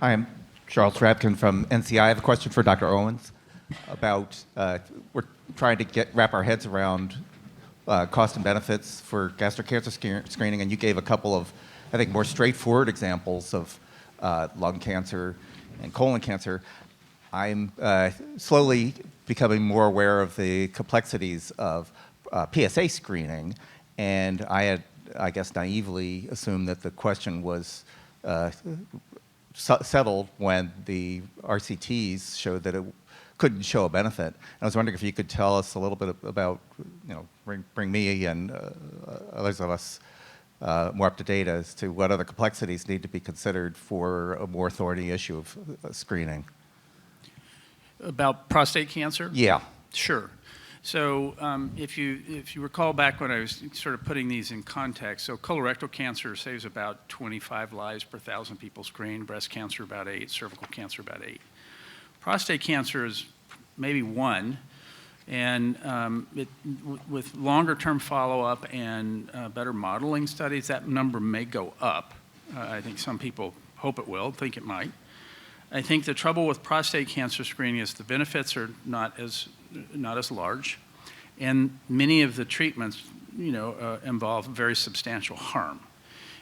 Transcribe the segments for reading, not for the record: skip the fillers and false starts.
Hi, I'm Charles Rabkin from NCI. I have a question for Dr. Owens about we're trying to wrap our heads around cost and benefits for gastric cancer screening, and you gave a couple of, I think, more straightforward examples of lung cancer and colon cancer. I'm slowly becoming more aware of the complexities of PSA screening, and I had, I guess, naively assumed that the question was settled when the RCTs showed that it couldn't show a benefit. And I was wondering if you could tell us a little bit about, bring me and others of us more up to date as to what other complexities need to be considered for a more thorny issue of screening. About prostate cancer? Yeah. Sure. So if you recall back when I was sort of putting these in context, so colorectal cancer saves about 25 lives per 1,000 people screened, breast cancer about 8, cervical cancer about 8. Prostate cancer is maybe 1, and with longer-term follow-up and better modeling studies, that number may go up. I think some people hope it will, think it might. I think the trouble with prostate cancer screening is the benefits are not as large, and many of the treatments, involve very substantial harm,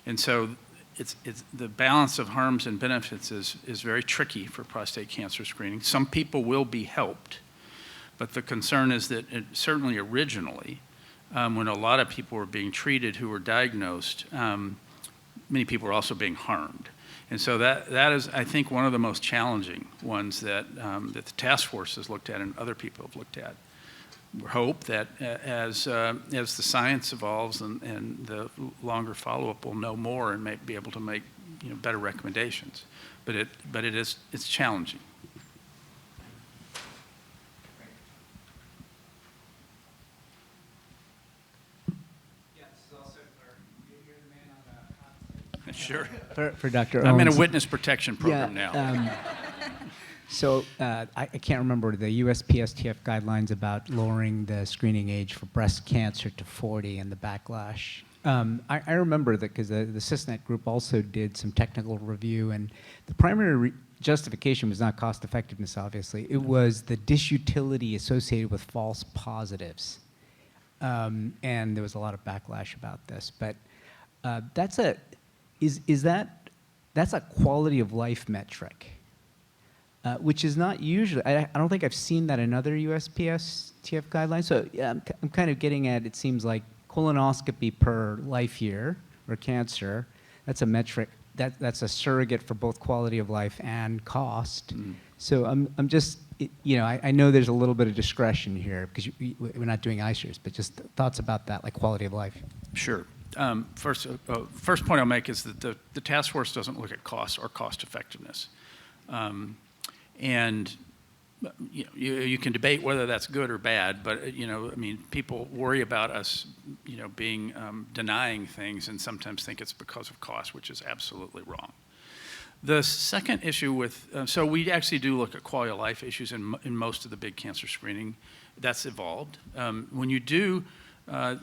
and so it's the balance of harms and benefits is very tricky for prostate cancer screening. Some people will be helped, but the concern is that certainly originally, when a lot of people were being treated who were diagnosed, many people were also being harmed. And so that is, I think, one of the most challenging ones that the task force has looked at and other people have looked at. We hope that as the science evolves and the longer follow-up, we'll know more and may be able to make better recommendations. But it's challenging. Sure. For Dr. Owens. I'm in a witness protection program now. So I can't remember the USPSTF guidelines about lowering the screening age for breast cancer to 40 and the backlash. I remember that because the CISNET group also did some technical review, and the primary justification was not cost effectiveness, obviously. It was the disutility associated with false positives. And there was a lot of backlash about this. But that's a quality of life metric, which is not usually, I don't think I've seen that in other USPSTF guidelines. So yeah, I'm kind of getting at, it seems like colonoscopy per life year or cancer, that's a metric, that's a surrogate for both quality of life and cost. Mm. So I'm just, I know there's a little bit of discretion here because we're not doing ICERs, but just thoughts about that, like quality of life. Sure. First point I'll make is that the task force doesn't look at cost or cost effectiveness. And you can debate whether that's good or bad, but people worry about us, being denying things and sometimes think it's because of cost, which is absolutely wrong. The second issue with, so we actually do look at quality of life issues in most of the big cancer screening. That's evolved. When you do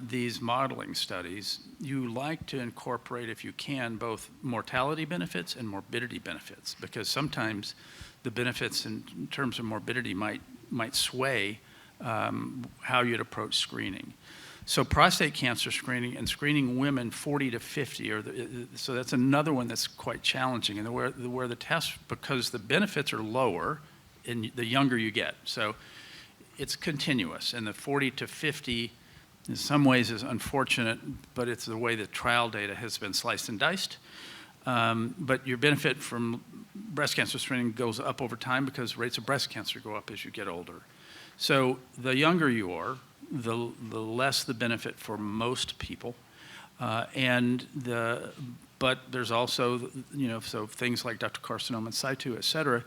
these modeling studies, you like to incorporate, if you can, both mortality benefits and morbidity benefits, because sometimes the benefits in terms of morbidity might sway how you'd approach screening. So prostate cancer screening and screening women 40 to 50, so that's another one that's quite challenging, and where the test, because the benefits are lower in the younger you get. So it's continuous, and the 40 to 50 in some ways is unfortunate, but it's the way the trial data has been sliced and diced. But your benefit from breast cancer screening goes up over time because rates of breast cancer go up as you get older. So the younger you are, the less the benefit for most people. But there's also, so things like ductal carcinoma in situ, et cetera,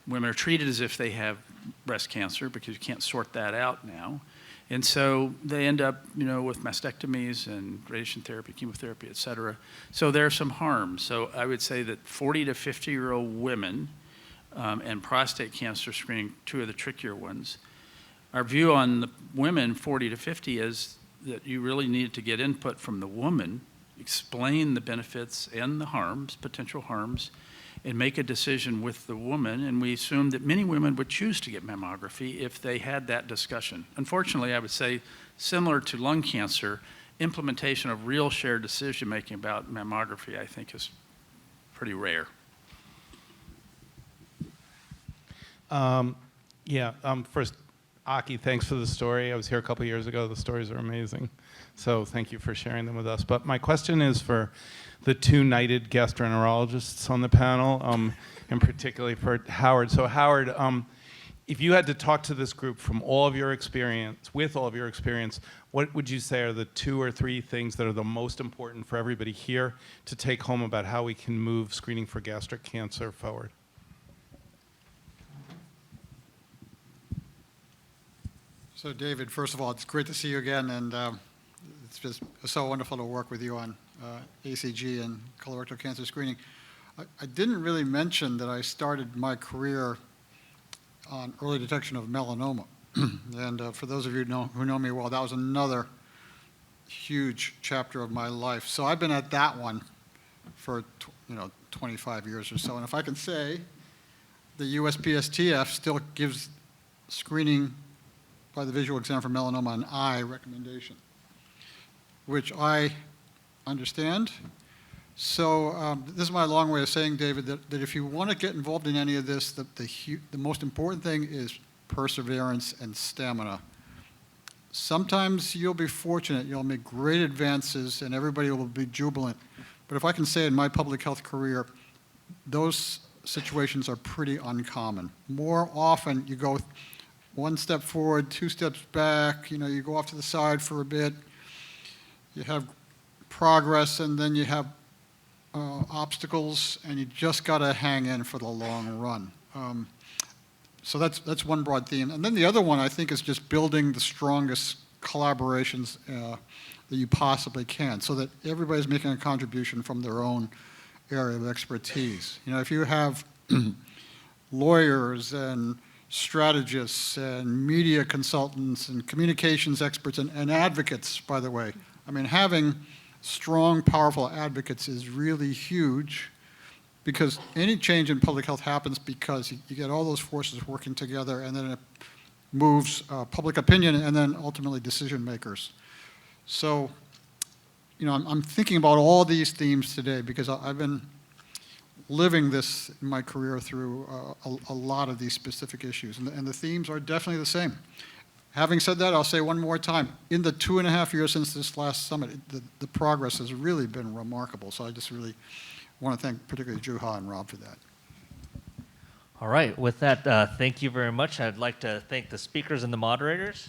women are treated as if they have breast cancer because you can't sort that out now. And so they end up, with mastectomies and radiation therapy, chemotherapy, et cetera. So there are some harms. So I would say that 40 to 50-year-old women and prostate cancer screening, two of the trickier ones. Our view on the women 40 to 50 is that you really need to get input from the woman, explain the benefits and the harms, potential harms, and make a decision with the woman. And we assumed that many women would choose to get mammography if they had that discussion. Unfortunately, I would say, similar to lung cancer, implementation of real shared decision-making about mammography, I think, is pretty rare. First, Aki, thanks for the story. I was here a couple years ago. The stories are amazing. So thank you for sharing them with us. But my question is for the two knighted gastroenterologists on the panel, and particularly for Howard. So Howard, if you had to talk to this group from all of your experience, with all of your experience, what would you say are the 2 or 3 things that are the most important for everybody here to take home about how we can move screening for gastric cancer forward? So David, first of all, it's great to see you again, and it's just so wonderful to work with you on ACG and colorectal cancer screening. I didn't really mention that I started my career on early detection of melanoma. And for those of you who know me well, that was another huge chapter of my life. So I've been at that one for 25 years or so. And if I can say, the USPSTF still gives screening by the visual exam for melanoma an I recommendation, which I understand. So this is my long way of saying, David, that if you want to get involved in any of this, the most important thing is perseverance and stamina. Sometimes you'll be fortunate, you'll make great advances, and everybody will be jubilant. But if I can say in my public health career, those situations are pretty uncommon. More often, you go 1 step forward, 2 steps back, you go off to the side for a bit, you have progress, and then you have obstacles, and you just got to hang in for the long run. So that's one broad theme. And then the other one, I think, is just building the strongest collaborations that you possibly can, so that everybody's making a contribution from their own area of expertise. If you have lawyers and strategists and media consultants and communications experts and advocates, by the way. I mean, having strong, powerful advocates is really huge, because any change in public health happens because you get all those forces working together, and then it moves public opinion and then ultimately decision makers. So, I'm thinking about all these themes today because I've been living this in my career through a lot of these specific issues, and the themes are definitely the same. Having said that, I'll say one more time, in the 2.5 years since this last summit, the progress has really been remarkable, so I just really want to thank particularly Juha and Rob for that. All right, with that, thank you very much. I'd like to thank the speakers and the moderators.